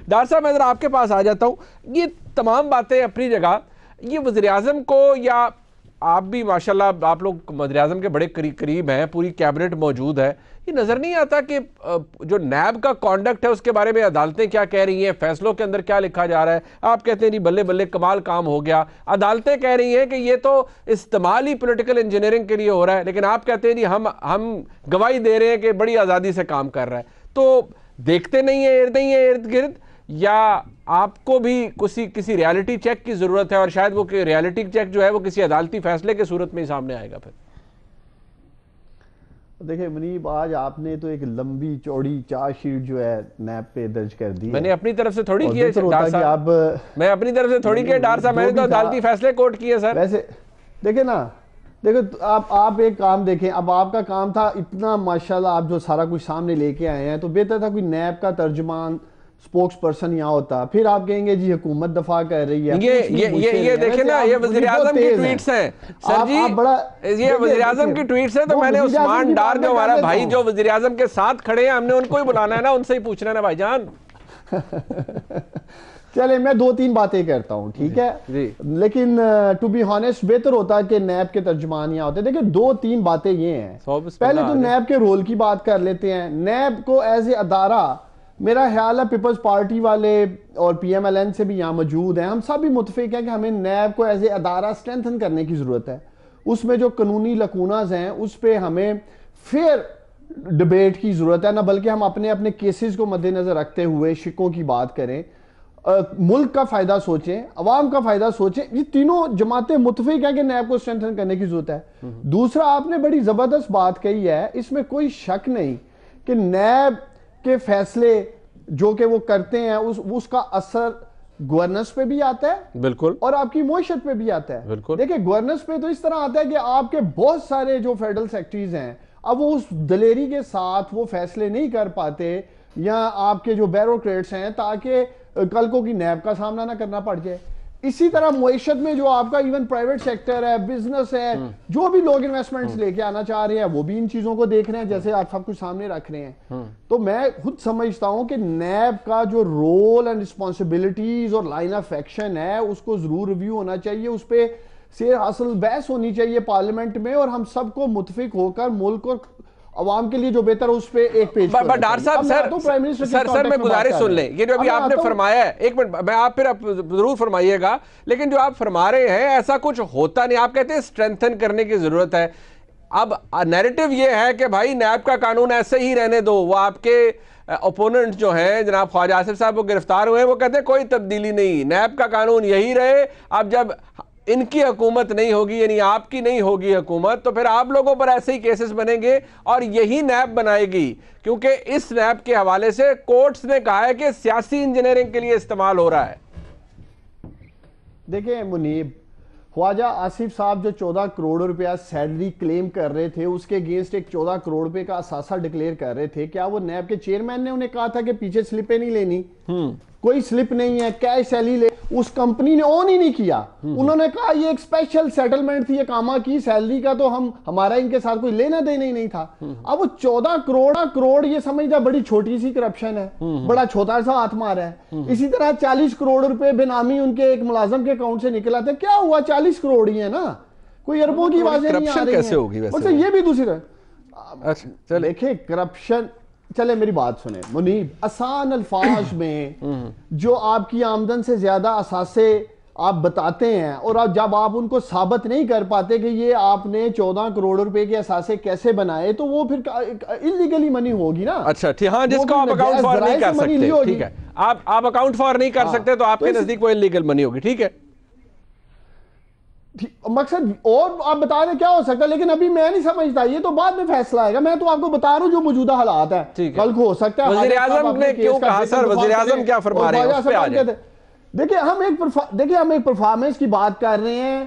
Doctor صاحب میں ذرا آپ کے پاس آ جاتا ہوں. یہ تمام باتیں اپنی جگہ, یہ وزیر اعظم کو, یا آپ بھی ماشاءاللہ آپ لوگ وزیر اعظم کے بڑے قریب ہیں, پوری کیبنٹ موجود ہے, یہ نظر نہیں آتا کہ جو نیب کا کانڈکٹ ہے اس کے بارے میں عدالتیں کیا کہہ رہی ہیں, فیصلوں کے اندر کیا لکھا جا رہا ہے؟ آپ کہتے ہیں جی بلے بلے کمال کام ہو گیا, عدالتیں کہہ رہی ہیں کہ یہ تو استعمال ہی پولیٹیکل انجینئرنگ کے لیے ہو رہا ہے, لیکن آپ کہتے ہیں جی ہم گواہی دے رہے ہیں کہ بڑی آزادی سے کام کر رہا ہے. تو دیکھتے نہیں ہیں ارد گرد, یا آپ کو بھی کسی ریالٹی چیک کی ضرورت ہے, اور شاید وہ کہ ریالٹی چیک جو ہے وہ کسی عدالتی فیصلے کے صورت میں ہی سامنے آئے گا؟ پھر دیکھیں منیب, آج آپ نے تو ایک لمبی چوڑی چارج شیٹ جو ہے نیب پہ درج کر دی ہے. میں نے اپنی طرف سے تھوڑی کی ہے ڈاکٹر صاحب, میں اپنی طرف سے تھوڑی کی ہے ڈاکٹر صاحب, میں نے تو عدالتی فیصلے کوٹ کیے سر. ویسے دیکھیں نا, دیکھو آپ ایک کام دیکھیں, اب آپ کا کام تھا اتنا ماشاءاللہ آپ جو سارا کچھ سامنے لے کے آئے ہیں, تو بہتر تھا کوئی نیب کا ترجمان سپوکس پرسن یہاں ہوتا, پھر آپ کہیں گے جی حکومت دفاع کر رہی ہے. یہ دیکھیں نا, یہ وزیر اعظم کی ٹویٹس ہیں سر جی, یہ وزیر اعظم کی ٹویٹس ہیں. تو میں نے عثمان ڈار جو ہمارا بھائی جو وزیر اعظم کے ساتھ کھڑے ہیں, ہم نے ان کو ہی بلانا ہے نا, ان سے ہی پوچھنا ہے نا بھائی جان. چلے میں 2-3 باتیں کرتا ہوں, ٹھیک ہے, لیکن ٹو بی ہانسٹ بہتر ہوتا کہ نیب کے ترجمان یہاں ہوتے. دیکھیں 2-3 باتیں یہ ہیں. پہلے تو نیب کے رول کی بات کر لیتے ہیں. نیب کو ایز اے ادارہ, میرا خیال ہے پیپلز پارٹی والے اور پی ایم ایل این سے بھی یہاں موجود ہیں, ہم سب بھی متفق ہیں کہ ہمیں نیب کو ایز اے ادارہ سٹرینتھن کرنے کی ضرورت ہے. اس میں جو قانونی لکوناز ہیں اس پہ ہمیں فیئر ڈیبیٹ کی ضرورت ہے, نہ بلکہ ہم اپنے کیسز کو مد نظر رکھتے ہوئے شکوں کی بات کریں. ملک کا فائدہ سوچیں, عوام کا فائدہ سوچیں. یہ تینوں جماعتیں متفق ہیں کہ نیب کو سٹرینتھن کرنے کی ضرورت ہے. دوسرا, آپ نے بڑی زبردست بات کہی ہے, اس میں کوئی شک نہیں کہ نیب کے فیصلے جو کہ وہ کرتے ہیں اس کا اثر گورننس پہ بھی آتا ہے, بالکل, اور آپ کی معیشت پہ بھی آتا ہے. بالکل. دیکھیں گورننس پہ تو اس طرح آتا ہے کہ آپ کے بہت سارے جو فیڈرل سیکٹریز ہیں, اب وہ اس دلیری کے ساتھ وہ فیصلے نہیں کر پاتے, یا آپ کے جو بیوروکریٹس ہیں, تاکہ کل کو کی نیب کا سامنا نہ کرنا پڑ جائے. اسی طرح معیشت میں جو آپ کا ایون پرائیویٹ سیکٹر ہے, بزنس ہے, جو بھی لوگ انویسٹمنٹس لے کے آنا چاہ رہے ہیں, وہ بھی ان چیزوں کو دیکھ رہے ہیں جیسے آپ سب کچھ سامنے رکھ رہے ہیں. تو میں خود سمجھتا ہوں کہ نیب کا جو رول اینڈ رسپانسبلٹیز اور لائن آف ایکشن ہے اس کو ضرور ریویو ہونا چاہیے, اس پہ سے اصل بحث ہونی چاہیے پارلیمنٹ میں, اور ہم سب کو متفق ہو کر ملک اور عوام کے لیے جو بہتر اس پہ ایک پیج پر. ڈاکٹر صاحب سر میں گزارش سن لیں, یہ جو ابھی آپ نے فرمایا ہے, ایک منٹ میں آپ پھر ضرور فرمائیے گا, لیکن جو آپ فرما رہے ہیں ایسا کچھ ہوتا نہیں. آپ کہتے ہیں اسٹرینتھن کرنے کی ضرورت ہے. اب نیریٹو یہ ہے کہ بھائی نیب کا قانون ایسے ہی رہنے دو. وہ آپ کے اپوننٹ جو ہیں جناب خواجہ آصف صاحب وہ گرفتار ہوئے ہیں, وہ کہتے ہیں کوئی تبدیلی نہیں, نیب کا قانون یہی رہے. اب جب ان کی حکومت نہیں ہوگی, یعنی آپ کی نہیں ہوگی حکومت, تو پھر آپ لوگوں پر ایسے ہی کیسز بنیں گے اور یہی نیب بنائے گی, کیونکہ اس نیب کے حوالے سے کورٹس نے کہا ہے کہ سیاسی انجینئرنگ کے لیے استعمال ہو رہا ہے. دیکھیں منیب, خواجہ آصف صاحب جو 14 کروڑ روپیہ سیلری کلیم کر رہے تھے, اس کے اگینسٹ ایک 14 کروڑ روپے کا اثاثہ ڈکلیئر کر رہے تھے, کیا وہ نیب کے چیئرمین نے انہیں کہا تھا کہ پیچھے سلپیں نہیں لینی؟ کوئی سلپ نہیں ہے, کیش سیلی لے. اس کمپنی نے اون ہی نہیں کیا. انہوں نے کہا یہ ایک اسپیشل سیٹلمنٹ تھی اقامہ کی سیلری کا, تو ہمارا ان کے ساتھ کوئی لینا دینا ہی نہیں تھا. اب وہ 14 کروڑ یہ سمجھتا بڑی چھوٹی سی کرپشن ہے, بڑا چھوٹا سا ہاتھ مارا ہے. اسی طرح 40 کروڑ روپے بینامی ان کے ایک ملازم کے اکاؤنٹ سے نکلا تھا. کیا ہوا, 40 کروڑ ہی ہے نا, کوئی اربوں کی آوازیں نہیں آ رہی ہیں. یہ بھی دوسری دیکھیں کرپشن. چلے میری بات سنیں منیب, آسان الفاظ میں جو آپ کی آمدن سے زیادہ اثاثے آپ بتاتے ہیں, اور جب آپ ان کو ثابت نہیں کر پاتے کہ یہ آپ نے 14 کروڑ روپے کے اثاثے کیسے بنائے, تو وہ پھر انلیگلی منی ہوگی نا. اچھا ٹھیک, ہاں جس کو آپ اکاؤنٹ فار نہیں کر سکتے, ٹھیک ہے, آپ اکاؤنٹ فار نہیں کر سکتے تو آپ کے نزدیک وہ انلیگل منی ہوگی, ٹھیک ہے. مقصد اور آپ بتا دیں کیا ہو سکتا ہے, لیکن ابھی میں نہیں سمجھتا, یہ تو بعد میں فیصلہ آئے گا. میں تو آپ کو بتا رہا ہوں جو موجودہ حالات ہیں, کل کو ہو سکتا ہے. وزیر اعظم نے کیوں کہا سر, وزیر اعظم کیا فرما رہے ہیں اس پہ آ جائیں. دیکھیں ہم ایک پرفارمنس کی بات کر رہے ہیں.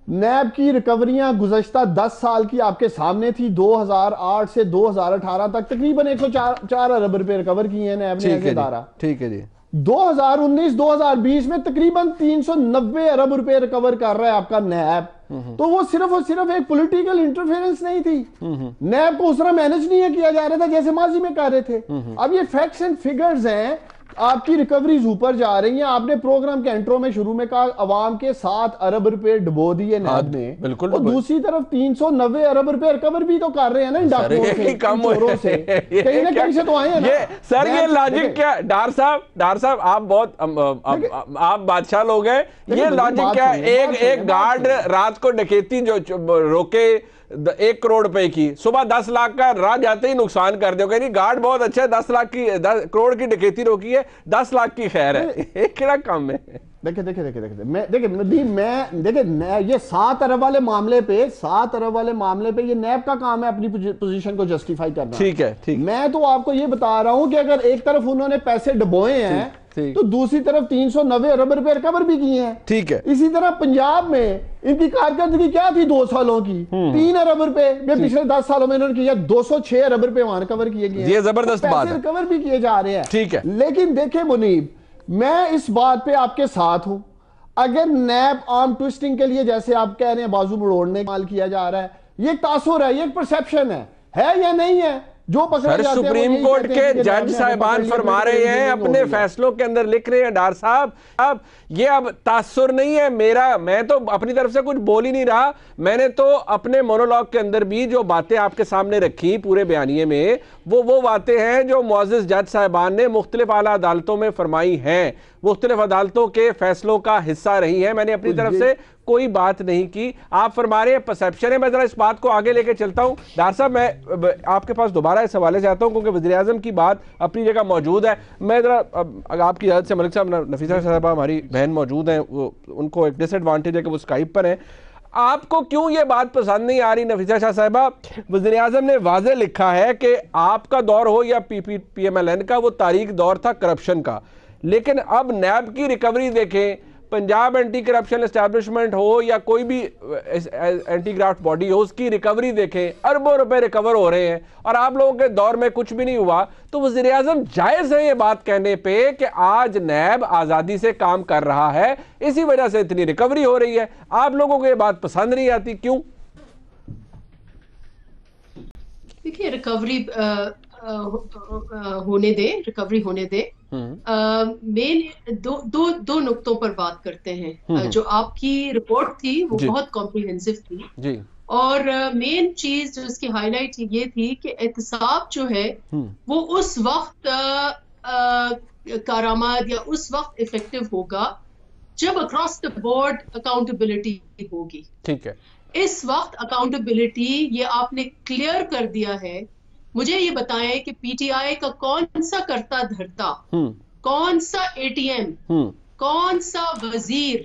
نیب کی ریکوریاں گزشتہ 10 سال کی آپ کے سامنے تھی. 2008 سے 2018 تک تقریباً 104 ارب روپے ریکور کیے ہیں نیب نے ایسے ادارہ. ٹھیک ہے جی. 2019-2020 میں تقریباً 390 ارب روپے ریکور کر رہا ہے آپ کا نیب. تو وہ صرف اور صرف ایک پولیٹیکل انٹرفیرنس نہیں تھی. نیب کو اس طرح مینج نہیں کیا جا رہا تھا جیسے ماضی میں کر رہے تھے. اب یہ فیکٹس اینڈ فگرز ہیں آپ کی ریکوریز اوپر جا رہی ہیں. آپ نے پروگرام کے انٹرو میں شروع میں کہا عوام کے 7 ارب روپے ڈبو دیے نیب نے, بالکل. اور دوسری طرف 390 ارب روپے ریکور بھی تو کر رہے ہیں نا ان ڈاکوؤں سے, ان چوروں سے, کہیں نہ کہیں سے تو آئے ہیں نا. سر یہ لاجک کیا ڈار صاحب آپ بہت آپ بادشاہ لوگ ہیں, یہ لاجک کیا, ایک گارڈ رات کو ڈکیتی جو روکے 1 کروڑ روپے کی, صبح 10 لاکھ کا راہ جاتے ہی نقصان کر دے, کہ گارڈ بہت اچھا ہے, 10 لاکھ کی 10 کروڑ کی ڈکیتی روکی ہے, 10 لاکھ کی خیر ہے, ایک کیا کام ہے. دیکھیں یہ 7 ارب والے معاملے پہ یہ نیب کا کام ہے اپنی پوزیشن کو جسٹیفائی کرنا. ٹھیک ہے, میں تو آپ کو یہ بتا رہا ہوں کہ اگر ایک طرف انہوں نے پیسے ڈبوئے ہیں تو دوسری طرف 390 ارب روپے ریکور بھی کیے ہیں. ٹھیک ہے. اسی طرح پنجاب میں ان کی کارکردگی کیا تھی 2 سالوں کی, 3 ارب روپے پچھلے 10 سالوں میں انہوں نے کیا, 206 ارب روپے وہاں ریکور کیے گئے ہیں. یہ زبردست بات ہے, پیسے ریکور بھی کیے جا رہے ہیں. ٹھیک ہے. لیکن دیکھیں منیب, میں اس بات پہ آپ کے ساتھ ہوں. اگر نیب آرم ٹوسٹنگ کے لیے جیسے آپ کہہ رہے ہیں بازو مڑوڑنے کا مال کیا جا رہا ہے, یہ ایک تاثر ہے, یہ ایک پرسیپشن ہے یا نہیں ہے, جو پکڑے جاتے ہیں. سپریم کورٹ کے جج صاحبان فرما رہے ہیں, اپنے فیصلوں کے اندر لکھ رہے ہیں ڈار صاحب, اب یہ اب تاثر نہیں ہے میرا, میں تو اپنی طرف سے کچھ بول ہی نہیں رہا, میں نے تو اپنے مونولوگ کے اندر بھی جو باتیں آپ کے سامنے رکھی پورے بیانیے میں, وہ باتیں ہیں جو معزز جج صاحبان نے مختلف اعلیٰ عدالتوں میں فرمائی ہیں, مختلف عدالتوں کے فیصلوں کا حصہ رہی ہیں. میں نے اپنی طرف سے کوئی بات نہیں کی. آپ فرما رہے ہیں پرسیپشن ہے, میں ذرا اس بات کو آگے لے کے چلتا ہوں. ڈار صاحب میں آپ کے پاس دوبارہ اس حوالے سے آتا ہوں, کیونکہ وزیراعظم کی بات اپنی جگہ موجود ہے. میں ذرا آپ کی اجازت سے ملک صاحب, نفیسہ صاحبہ ہماری بہن موجود ہیں, ان کو ایک ڈس ایڈوانٹیج ہے کہ وہ اسکائپ پر ہیں. آپ کو کیوں یہ بات پسند نہیں آ رہی نفیسہ شاہ صاحبہ؟ وزیراعظم نے واضح لکھا ہے کہ آپ کا دور ہو یا پی ایم ایل این کا, وہ تاریخ دور تھا کرپشن کا, لیکن اب نیب کی ریکوری دیکھیں, پنجاب اینٹی کرپشن اسٹیبلشمنٹ ہو یا کوئی بھی اینٹی گرافٹ باڈی ہو, اس کی ریکوری دیکھیں, اربوں روپے ریکور ہو رہے ہیں, اور آپ لوگوں کے دور میں کچھ بھی نہیں ہوا. تو وزیراعظم جائز ہے یہ بات کہنے پہ کہ آج نیب آزادی سے کام کر رہا ہے, اسی وجہ سے اتنی ریکوری ہو رہی ہے. آپ لوگوں کو یہ بات پسند نہیں آتی, کیوں؟ دیکھیے ریکوری ہونے دے, مین دو نقطوں پر بات کرتے ہیں. جو آپ کی رپورٹ تھی وہ بہت کمپریہنسو تھی, اور مین چیز جو اس کی ہائی لائٹ یہ تھی کہ احتساب جو ہے وہ اس وقت کارآمد یا اس وقت افیکٹو ہوگا جب اکراس دا بورڈ اکاؤنٹیبلٹی ہوگی. ٹھیک ہے. اس وقت اکاؤنٹیبلٹی یہ آپ نے کلیئر کر دیا ہے. مجھے یہ بتائیں کہ پی ٹی آئی کا کون سا کرتا دھرتا, کون سا اے ٹی ایم, کون سا وزیر,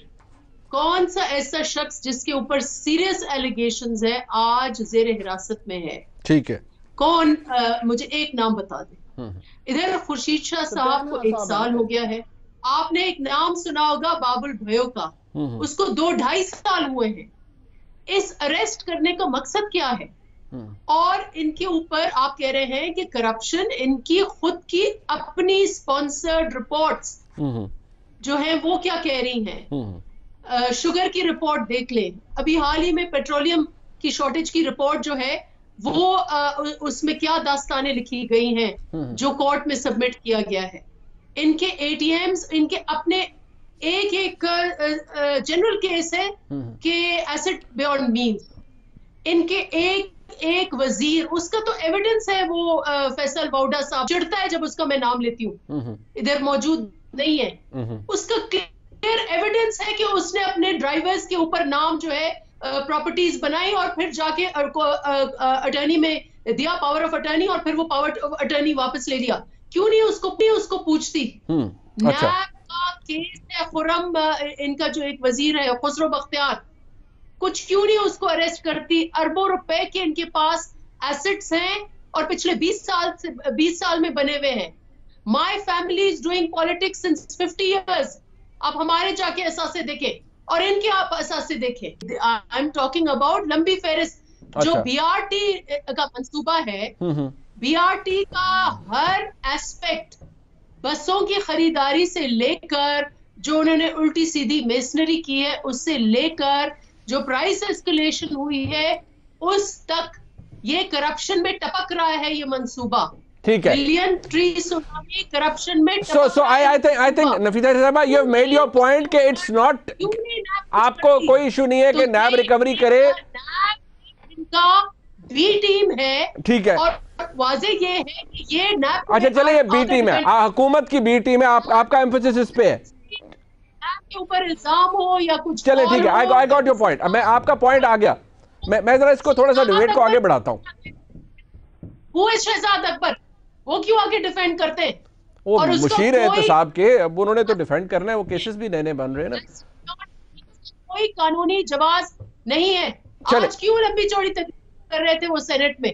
کون سا ایسا شخص جس کے اوپر سیریس ایلیگیشنز ہے آج زیر حراست میں ہے؟ ٹھیک ہے. کون؟ مجھے ایک نام بتا دیں. ادھر خورشید شاہ صاحب کو 1 سال ہو گیا ہے. آپ نے ایک نام سنا ہوگا بابل بھیو کا, اس کو 2-2.5 سال ہوئے ہیں. اس اریسٹ کرنے کا مقصد کیا ہے؟ اور ان کے اوپر آپ کہہ رہے ہیں کہ کرپشن, ان کی خود کی اپنی سپانسرڈ رپورٹس جو ہیں وہ کیا کہہ رہی ہیں. شوگر کی رپورٹ دیکھ لیں, ابھی حال ہی میں پیٹرولیم کی شارٹیج کی رپورٹ جو ہے وہ اس میں کیا داستانیں لکھی گئی ہیں جو کورٹ میں سبمٹ کیا گیا ہے. ان کے اے ٹی ایمز, ان کے اپنے ایک جنرل کیس ہے کہ ایسٹ بیونڈ مینز, ان کے ایک وزیر, اس کا تو ایویڈنس ہے, وہ فیصل واؤڈا صاحب چڑھتا ہے جب اس کا میں نام لیتی ہوں, ادھر موجود نہیں ہے. اس کا کلیئر ایویڈنس ہے کہ اس نے اپنے ڈرائیورز کے اوپر نام جو ہے پراپرٹیز بنائی اور پھر جا کے اٹرنی میں دیا, پاور آف اٹرنی, اور پھر وہ پاور آف اٹرنی واپس لے لیا. کیوں نہیں اس کو پوچھتی؟ نیب کا کیس ہے خرم, ان کا جو ایک وزیر ہے خسرو بختیار, کچھ کیوں نہیں اس کو اریسٹ کرتی؟ اربوں روپے کے ان کے پاس ایسٹس ہیں اور پچھلے 20 سال میں بنے ہوئے ہیں. My family is doing politics since 50 years. آپ ہمارے جا کے اثاثے دیکھیں اور ان کے آپ اثاثے دیکھیں. آئی ایم ٹاکنگ اباؤٹ لمبی فہرست جو بی آر ٹی کا منصوبہ ہے. بی آر ٹی کا ہر ایسپیکٹ, بسوں کی خریداری سے لے کر جو انہوں نے الٹی سیدھی میسنری کی ہے اس سے لے کر جو پرائس اسکلیشن ہوئی ہے اس تک, یہ کرپشن میں ٹپک رہا ہے یہ منصوبہ. ٹھیک ہے. ملین ٹری سونامی کرپشن میں. So I think نفیسہ صاحبہ you have made your point کہ it's not, آپ کو کوئی ایشو نہیں ہے کہ نیب ریکوری کرے. ان کا بی ٹیم ہے. ٹھیک ہے. اور واضح یہ ہے کہ یہ نیب. اچھا چلے یہ بی ٹیم ہے, حکومت کی بی ٹیم ہے, آپ کا ایمفیسس اس پہ ہے. نیب کے اوپر الزام ہو یا کچھ. چلے ٹھیک ہے, I got your point. میں آپ کا پوائنٹ آ گیا. میں ذرا اس کو تھوڑا سا ڈیبیٹ کو آگے بڑھاتا ہوں. وہ شہزاد اکبر وہ کیوں آگے ڈیفینڈ کرتے ہیں؟ وہ مشیر احتساب کے, اب انہوں نے تو ڈیفینڈ کرنا ہے, وہ کیسز بھی نئے نئے بن رہے ہیں نا. کوئی قانونی جواز نہیں ہے. آج کیوں لمبی چوڑی تقریر کر رہے تھے وہ سینٹ میں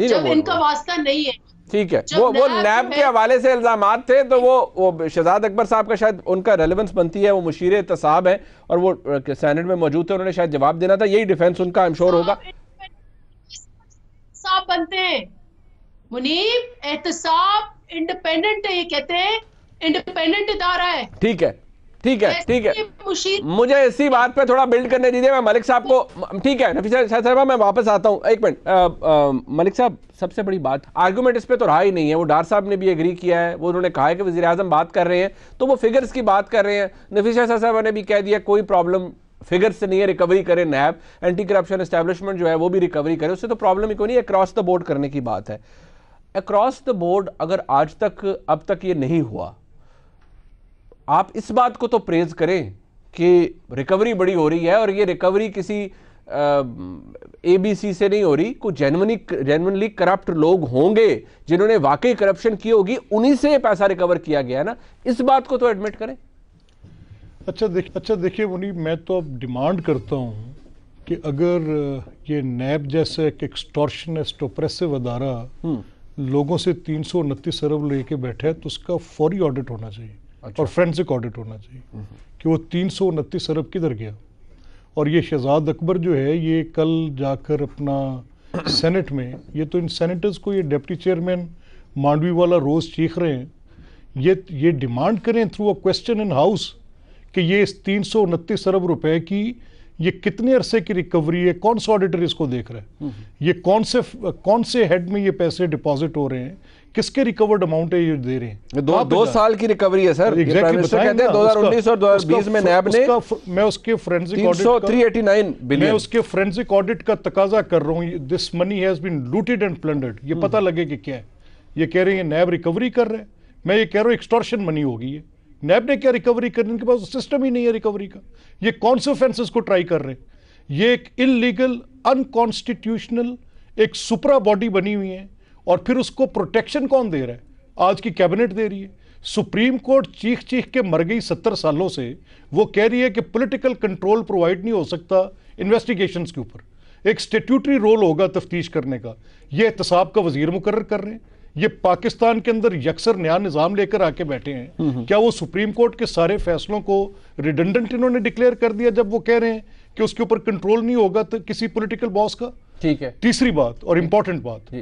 جب ان کا واسطہ نہیں ہے؟ ٹھیک ہے, وہ نیب کے حوالے سے الزامات تھے, تو وہ شہزاد اکبر صاحب کا شاید ان کا ریلیونس بنتی ہے, وہ مشیر احتساب ہیں اور وہ سینٹ میں موجود تھے, انہوں نے شاید جواب دینا تھا, یہی ڈیفینس ان کا I'm sure ہوگا. احتساب بنتے ہیں منیب, احتساب انڈیپینڈنٹ ہے, یہ کہتے ہیں انڈیپینڈنٹ ادارہ ہے. ٹھیک ہے ٹھیک ہے ٹھیک ہے, مجھے اسی بات پہ تھوڑا بلڈ کرنے دیجیے. میں ملک صاحب کو, ٹھیک ہے نفیسہ صاحبہ میں واپس آتا ہوں, ایک منٹ. ملک صاحب سب سے بڑی بات, آرگومنٹ اس پہ تو رہا ہی نہیں ہے. وہ ڈار صاحب نے بھی ایگری کیا ہے, وہ انہوں نے کہا ہے کہ وزیر اعظم بات کر رہے ہیں تو وہ فگرز کی بات کر رہے ہیں. نفیسہ صاحبہ نے بھی کہہ دیا کوئی پرابلم فگر سے نہیں ہے, ریکوری کرے نیب, اینٹی کرپشن اسٹیبلشمنٹ جو ہے وہ بھی ریکوری کرے, اس سے تو پرابلم ہی کوئی نہیں, اکراس دا بورڈ کرنے کی بات ہے. اکراس دا بورڈ اگر آج تک اب تک یہ نہیں ہوا, آپ اس بات کو تو پریز کریں کہ ریکوری بڑی ہو رہی ہے, اور یہ ریکوری کسی اے بی سی سے نہیں ہو رہی, کوئی جینونلی کرپٹ لوگ ہوں گے جنہوں نے واقعی کرپشن کی ہوگی, انہی سے پیسہ ریکور کیا گیا ہے نا, اس بات کو تو ایڈمٹ کریں. اچھا دیکھیے منیب, میں تو اب ڈیمانڈ کرتا ہوں کہ اگر یہ نیب جیسے ایک ایکسٹورشنسٹ اوپریسو ادارہ لوگوں سے 329 ارب لے کے بیٹھا ہے تو اس کا فوری آڈٹ ہونا چاہیے, اور فرینسک آڈٹ ہونا چاہیے کہ وہ 329 ارب کدھر گیا. اور یہ شہزاد اکبر جو ہے, یہ کل جا کر اپنا سینٹ میں, یہ تو ان سینیٹرز کو یہ ڈیپٹی چیئرمین مانڈوی والا روز چیخ رہے ہیں, یہ ڈیمانڈ کریں through a question in house کہ یہ اس 329 ارب روپے کی یہ کتنے عرصے کی ریکوری ہے, کون سا آڈیٹر اس کو دیکھ رہا ہے, یہ کون سے ہیڈ میں یہ پیسے ڈپازٹ ہو رہے ہیں, کس کے ریکورڈ اماؤنٹ ہے یہ دے رہے ہیں. 2 سال کی ریکوری ہے سر, یہ پرائم منسٹر کہتے ہیں 2019 اور 2020 میں نیب نے میں اس کے فورینسک آڈٹ کا تقاضا کر رہا ہوں. دس منی ہیز بین لوٹڈ اینڈ پلنڈرڈ, یہ پتہ لگے کہ کیا ہے. یہ کہہ رہے ہیں نیب ریکوری کر رہے ہیں, میں یہ کہہ رہا ہوں ایکسٹورشن منی ہوگی. ہے نیب نے کیا ریکوری کرنے کے پاس سسٹم ہی نہیں ہے ریکوری کا. یہ کون سے offenses کو ٹرائی کر رہے ہیں, یہ ایک انلیگل انکانسٹیٹیوشنل ایک سپرا باڈی بنی ہوئی ہے, اور پھر اس کو پروٹیکشن کون دے رہا ہے, آج کی کیبنٹ دے رہی ہے. سپریم کورٹ چیخ کے مر گئی 70 سالوں سے, وہ کہہ رہی ہے کہ پولیٹیکل کنٹرول پرووائڈ نہیں ہو سکتا انویسٹیگیشنز کے اوپر, ایک سٹیٹیوٹری رول ہوگا تفتیش کرنے کا. یہ احتساب کا وزیر مقرر کر رہے ہیں, یہ پاکستان کے اندر یکسر نیا نظام لے کر آ کے بیٹھے ہیں. کیا وہ سپریم کورٹ کے سارے فیصلوں کو ریڈنڈنٹ انہوں نے ڈکلیئر کر دیا جب وہ کہہ رہے ہیں کہ اس کے اوپر کنٹرول نہیں ہوگا تو کسی پولیٹیکل باس کا. ٹھیک ہے, تیسری بات اور امپورٹنٹ بات,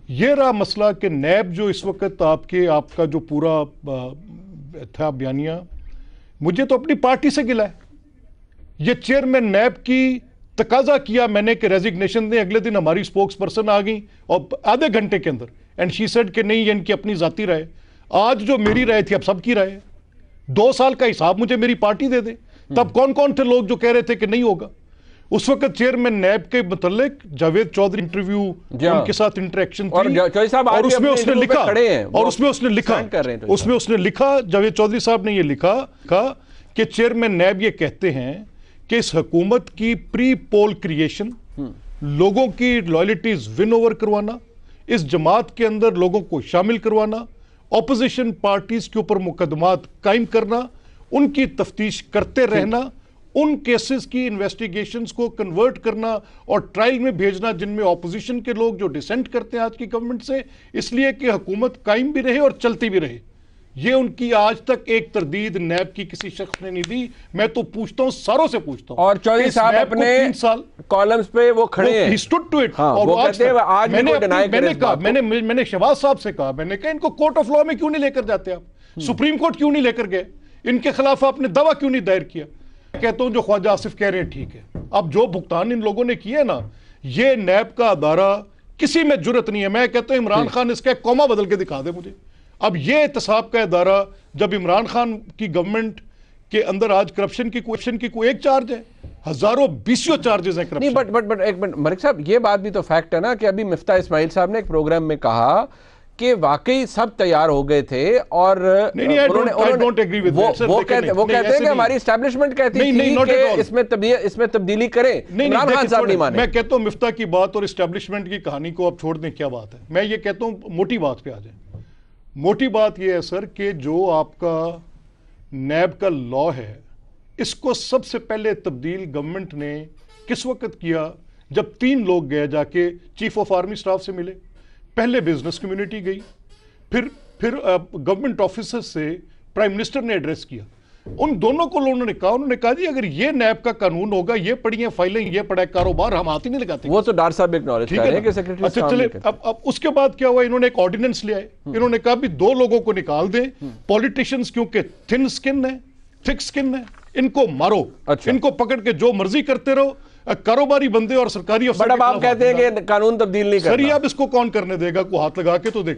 یہ رہا مسئلہ کہ نیب جو اس وقت آپ کا جو پورا تھا بیانیہ, مجھے تو اپنی پارٹی سے گلا ہے. یہ چیئرمین نیب کی تقاضا کیا میں نے کہ ریزگنیشن دیں, اگلے دن ہماری اسپوکس پرسن آ گئی اور آدھے گھنٹے کے اندر, اینڈ شی سیڈ کہ نہیں یہ ان کی اپنی ذاتی رائے. آج جو میری رائے تھی اب سب کی رائے ہے. 2 سال کا حساب مجھے میری پارٹی دے دے. تب کون تھے لوگ جو کہہ رہے تھے کہ نہیں ہوگا. اس وقت چیئرمین نیب کے متعلق جاوید چودھری انٹرویو ان کے ساتھ انٹریکشن تھی, اور اس میں اس نے لکھا جاوید چودھری صاحب نے یہ لکھا کہ چیئرمین نیب یہ کہتے ہیں کہ اس حکومت کی پری پول کریشن, لوگوں کی لائلٹیز ون اوور کروانا, اس جماعت کے اندر لوگوں کو شامل کروانا, اپوزیشن پارٹیز کے اوپر مقدمات قائم کرنا, ان کی تفتیش کرتے رہنا, ان کیسز کی انویسٹیگیشنز کو کنورٹ کرنا اور ٹرائل میں بھیجنا جن میں اپوزیشن کے لوگ جو ڈسینٹ کرتے ہیں آج کی گورنمنٹ سے, اس لیے کہ حکومت قائم بھی رہے اور چلتی بھی رہے. یہ ان کی آج تک ایک تردید نیب کی کسی شخص نے نہیں دی. میں تو پوچھتا ہوں, ساروں سے پوچھتا ہوں, اور چودھری صاحب اپنے کالمز پہ وہ کھڑے ہیں, he stood to it. اور آج میں نے شہباز صاحب سے کہا, میں نے کہا ان کو کورٹ آف لا میں کیوں نہیں لے کر جاتے آپ, سپریم کورٹ کیوں نہیں لے کر گئے, ان کے خلاف آپ نے دعویٰ کیوں نہیں دائر کیا. کہتا ہوں جو خواجہ آصف کہہ رہے ہیں ٹھیک ہے, اب جو بھگتان ان لوگوں نے کیے نا, یہ نیب کا ادارہ کسی میں جرت نہیں ہے. میں کہتا ہوں عمران خان اس کا ایک کوما بدل کے دکھا دے مجھے. اب یہ احتساب کا ادارہ, جب عمران خان کی گورنمنٹ کے اندر آج کرپشن کی کوئی ایک چارج ہے, ہزاروں بیسیوں چارجز ہیں کرپشن. نہیں بٹ ایک منٹ ملک صاحب, یہ بات بھی تو فیکٹ ہے نا کہ ابھی مفتاح اسماعیل صاحب نے ایک پروگرام میں کہا کہ واقعی سب تیار ہو گئے تھے اور وہ کہتے ہیں کہ ہماری اسٹیبلشمنٹ کہتی تھی کہ اس میں تبدیلی کریں. عمران خان صاحب نہیں مانے. میں کہتا ہوں مفتاح کی بات اور اسٹیبلشمنٹ کی کہانی کو اب چھوڑ دیں, کیا بات ہے. میں یہ کہتا ہوں موٹی بات پہ آ جائیں. موٹی بات یہ ہے سر کہ جو آپ کا نیب کا لا ہے, اس کو سب سے پہلے تبدیل گورنمنٹ نے کس وقت کیا؟ جب 3 لوگ گئے جا کے چیف آف آرمی سٹاف سے ملے. پہلے بزنس کمیونٹی گئی, پھر گورنمنٹ آفیسر سے پرائم منسٹر نے ایڈریس کیا. ان دونوں کو انہوں نے کہا جی اگر یہ نیب کا قانون ہوگا, یہ پڑھی ہیں فائلیں, یہ پڑھا ہے کاروبار, ہم ہاتھ ہی نہیں لگاتے. وہ تو ڈاکٹر صاحب اکنالج کر رہے ہیں کہ سیکریٹری. اچھا چلے, اب اس کے بعد کیا ہوا, انہوں نے ایک آرڈیننس لے آئے. انہوں نے کہا بھی 2 لوگوں کو نکال دیں, پولیٹیشینز کیونکہ تھن سکن ہے, تھک سکن ہے, ان کو مارو, ان کو پکڑ کے جو مرضی کرتے رہو. کاروباری بندے اور سرکاری افسر. بٹ اب آپ کہتے ہیں کہ قانون تبدیل نہیں کرنا. سر یہ اب اس کو کون کرنے دے گا؟ کو ہاتھ لگا کے تو دیکھ.